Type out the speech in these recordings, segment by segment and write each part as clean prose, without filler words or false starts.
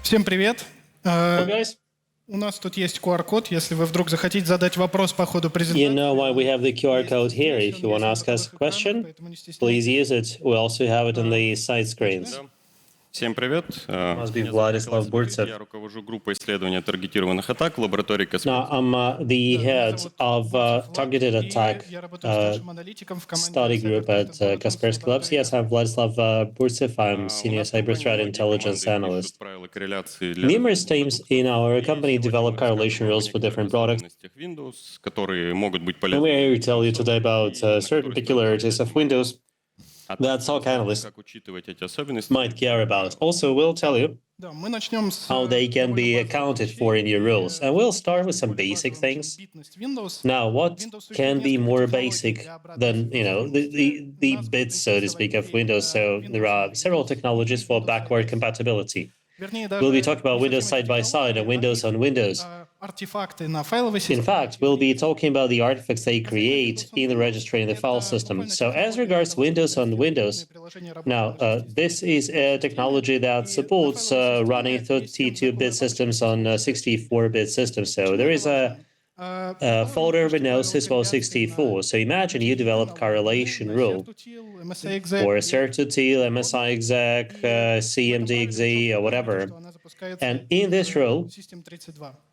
Всем привет. Well, guys, У нас тут есть QR-код, если вы вдруг захотите задать вопрос по ходу you презентации. know why we have the QR code here. If you want to ask us a question, please use it. We also have it on the side screens. Всем привет. Must be Меня зовут Николай Vladislav Sabelfild. Burtsev. Я руковожу группой исследования таргетированных атак в лаборатории Now, Kaspersky. I'm the head of targeted attack study group at Kaspersky Labs. Yes, I'm Vladislav Burtsev. I'm senior cyber threat intelligence analyst. Правила корреляции для Numerous teams in our company develop correlation rules for different products. Windows, которые могут быть And полезны. we're here to tell you today about certain peculiarities of Windows that SOC analysts Как учитывать эти особенности? might care about. Also, we'll tell you Да, мы начнем с how they can be accounted for in your rules. And we'll start with some basic things. битность Windows. Now, what can be more basic than, the bits, so to speak, of Windows? So there are several technologies for backward compatibility. Вернее, We'll be даже talking about Windows side by side and Windows on Windows. артефакты на файловой In системе. fact, we'll be talking about the artifacts they create in the registry in the file system. So as regards Windows on Windows, now, this is a technology that supports running 32-bit systems on 64-bit systems. So there is a folder with no syswo64. So imagine you develop correlation rule for certitude, MSI exec, CMD or whatever. And in this rule,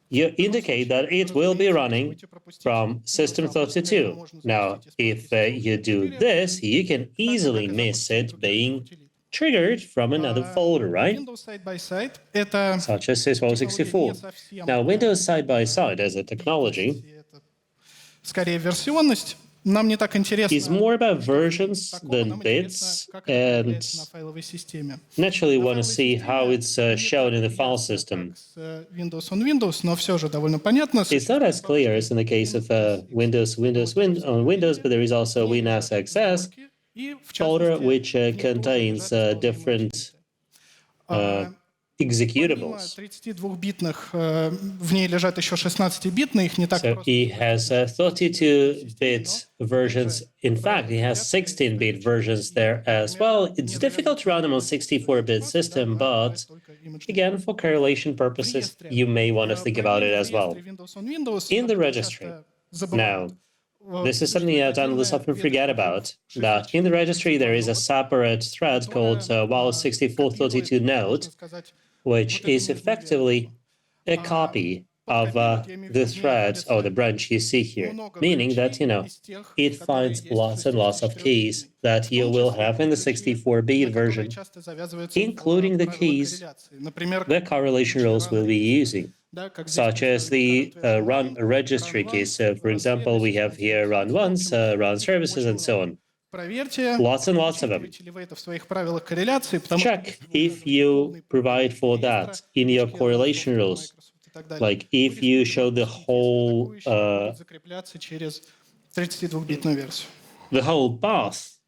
you indicate that it will be running from System 32. Now, if you do this, you can easily miss it being triggered from another folder, right? Windows side by side это Such as syswo64. Now, Windows side-by-side as a technology скорее версионность. Нам не так интересно. is more about versions than bits, and на файловой системе. naturally want to see how it's shown in the file system. С Windows on Windows, но все же довольно понятно. It's not as clear as in the case of Windows on Windows, but there is also WinSXS И в folder частности, which contains different executables. 32-битных, в ней лежат еще 16-битные, их не так So просто. he has 32-bit versions. In fact, he has 16-bit versions there as well. It's difficult to run them on 64-bit system, but again, for correlation purposes, you may want to think about it as well. In the registry, now, this is something that analysts often forget about, that in the registry there is a separate thread called WAL6432 node, which is effectively a copy of the thread or the branch you see here, meaning that, it finds lots and lots of keys that you will have in the 64-bit version, including the keys the correlation rules will be using, such as the run registry keys. So, for example, we have here run once, run services, and so on. Lots and lots of them. Check if you provide for that in your correlation rules. Like if you show the whole path,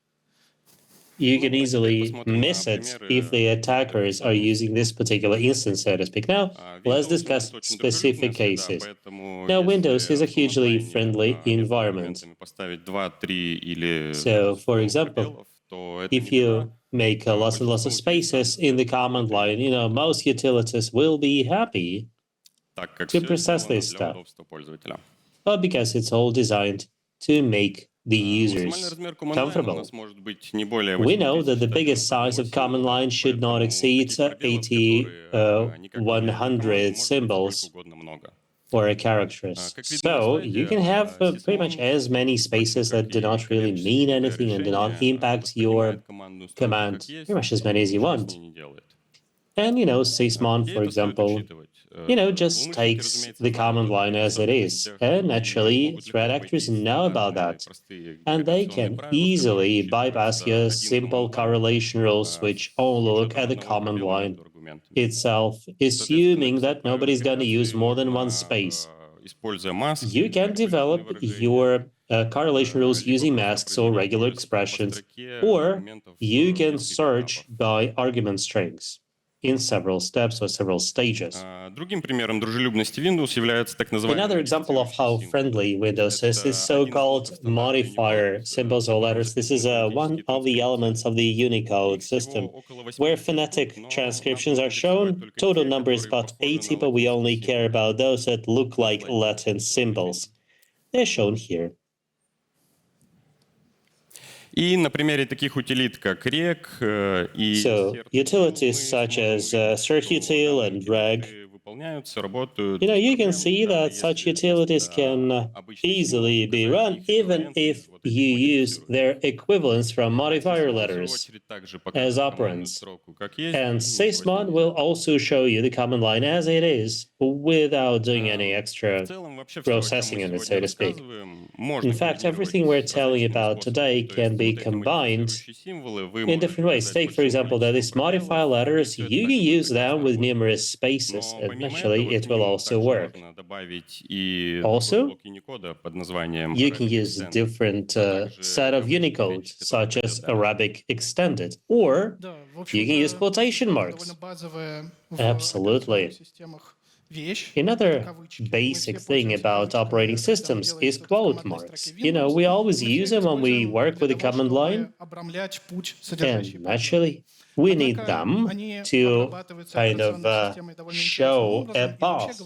you can easily miss it if the attackers are using this particular instance, so to speak. Now, let's discuss specific cases. Now, Windows is a hugely friendly environment. So, for example, if you make lots and lots of spaces in the command line, most utilities will be happy to process this stuff. But because it's all designed to make the users comfortable. We know that the biggest size of command line should not exceed 100 symbols or characters. So you can have pretty much as many spaces that do not really mean anything and do not impact your command, pretty much as many as you want. And, sysmon, for example, just takes the command line as it is. And naturally, threat actors know about that. And they can easily bypass your simple correlation rules, which only look at the command line itself, assuming that nobody's going to use more than one space. You can develop your correlation rules using masks or regular expressions, or you can search by argument strings. in several steps or several stages. Другим примером дружелюбности Windows является так называемый Another example of how friendly Windows is so-called modifier symbols or letters. This is one of the elements of the Unicode system, where phonetic transcriptions are shown. Total number is about 80, but we only care about those that look like Latin symbols. They're shown here. И на примере таких утилит, как reg и So, utilities such as certutil and reg, выполняются, работают. you can see that such utilities can easily be run even if you use their equivalents from modifier letters as operands. And sysmon will also show you the command line as it is without doing any extra processing in it, so to speak. In fact, everything we're telling about today can be combined in different ways. Take, for example, that these modifier letters, you can use them with numerous spaces, and actually it will also work. Also, you can use a different set of Unicode, such as Arabic extended, or you can use quotation marks. Absolutely. Another basic thing about operating systems is quote marks. We always use them when we work with the command line, and naturally, we need them to kind of show a path.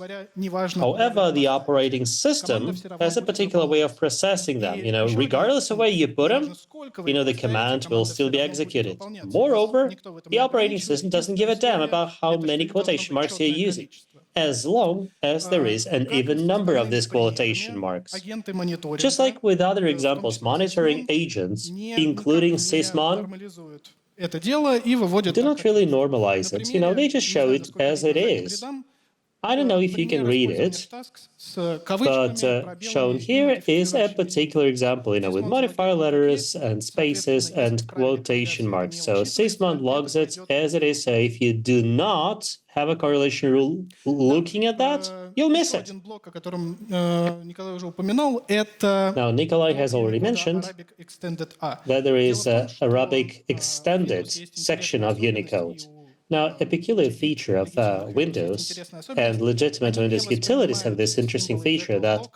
However, the operating system has a particular way of processing them. Regardless of where you put them, the command will still be executed. Moreover, the operating system doesn't give a damn about how many quotation marks you're using, as long as there is an even number of these quotation marks. Just like with other examples, monitoring agents, including sysmon, do not really normalize it. They just show it as it is. I don't know if you can read it, but shown here is a particular example, with modifier letters and spaces and quotation marks. So sysmon logs it as it is. So if you do not have a correlation rule looking at that, you'll miss it. Now, Nikolay has already mentioned that there is an Arabic extended section of Unicode. Now, a peculiar feature of Windows and legitimate Windows utilities have this interesting feature that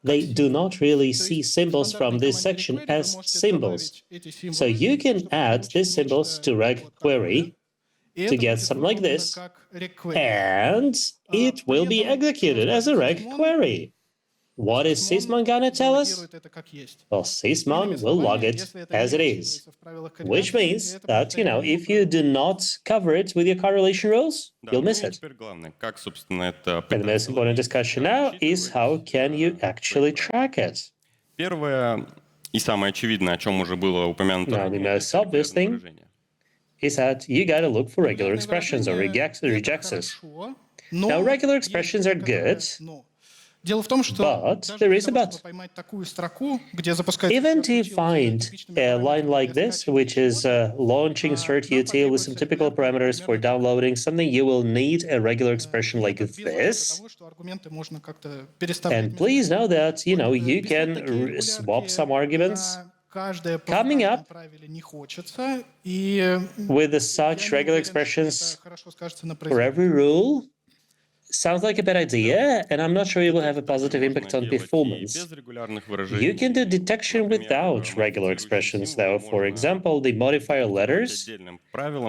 they do not really see symbols from this section as symbols. So you can add these symbols to reg query to get something like this, and it will be executed as a reg query. What is sysmon gonna tell us? Well, sysmon will log it as it is, which means that, if you do not cover it with your correlation rules, you'll miss it. And the most important discussion now is how can you actually track it? Первое и самое очевидное, о чем уже было упомянуто. Now, the most obvious thing is that you gotta look for regular expressions or regexes. Now, regular expressions are good, but there is a but. Even to find a line like this, which is launching certutil with some typical parameters for downloading something, you will need a regular expression like this. And please know that, you can swap some arguments coming up with such regular expressions for every rule. Sounds like a bad idea, and I'm not sure it will have a positive impact on performance. You can do detection without regular expressions, though. For example, the modifier letters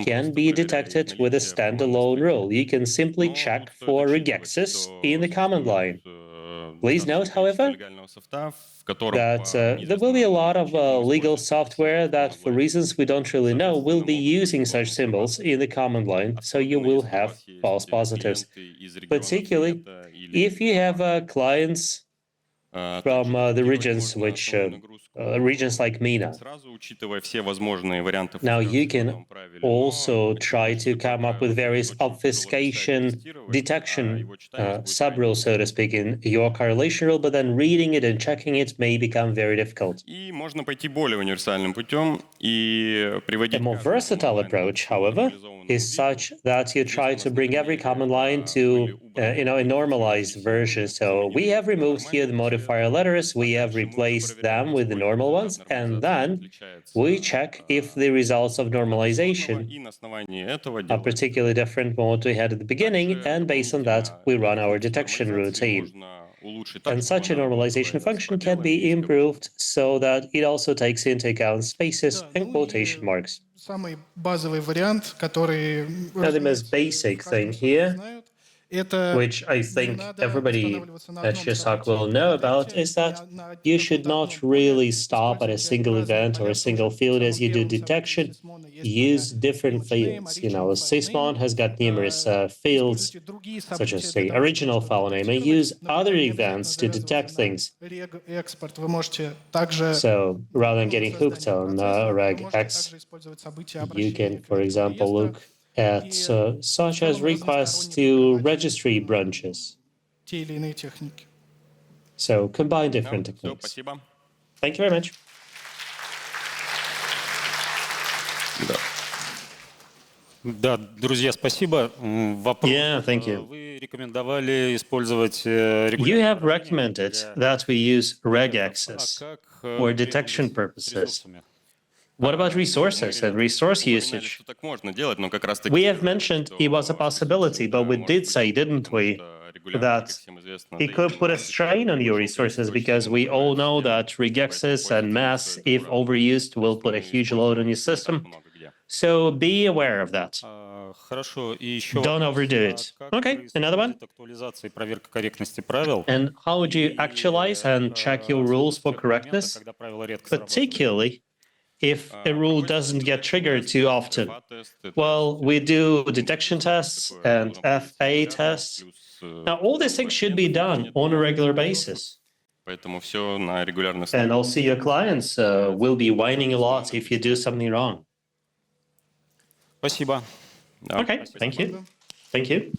can be detected with a standalone rule. You can simply check for regexes in the command line. Please note, however, that there will be a lot of legal software that, for reasons we don't really know, will be using such symbols in the command line, so you will have false positives. Particularly if you have clients from the regions regions like MENA. Now, you can also try to come up with various obfuscation detection sub-rules, so to speak, in your correlation rule, but then reading it and checking it may become very difficult. A more versatile approach, however, is such that you try to bring every command line to a normalized version. So we have removed here the modifier letters, we have replaced them with the normal ones, and then we check if the results of normalization И на основании этого are делать. particularly different from what we had at the beginning, and based on that, we run our detection routine. Можно улучшить так, And чтобы such a она normalization справилась с function can пробелами, be если improved so that it also takes into account spaces and quotation marks. Самый базовый вариант, который, Now, the most basic thing here, знают, это which I think everybody at SOC will know about, is that you should not really stop at a single event or a single field as you do detection. Use different fields. Sysmon has got numerous fields, such as the original file name, and use other events to detect things. Экспорт вы можете также So rather than getting hooked on regex, you can, for example, look at such as requests to registry branches. те или иные техники. So combine different Все, techniques. спасибо. Thank you very much. Да. Да, друзья, спасибо. Вопрос. Yeah, thank you. Вы рекомендовали использовать You have recommended that we use regex for detection purposes. What about resources and resource usage? Что так можно делать, но как раз таки, We have mentioned it was a possibility, but we did say, didn't we, that it could put a strain on your resources because we all know that regexes and mass, if overused, will put a huge load on your system. So be aware of that. Хорошо. И еще Don't overdo it. Okay, another one. Актуализация и проверка корректности правил. And how would you actualize and check your rules for correctness, Когда правила редко particularly if a rule doesn't get triggered too often? Well, we do detection tests and FA tests. Now, all these things should be done on a regular basis. Поэтому все на регулярной основе. And also your clients will be whining a lot if you do something wrong. Спасибо. Да. Okay, thank you. Thank you.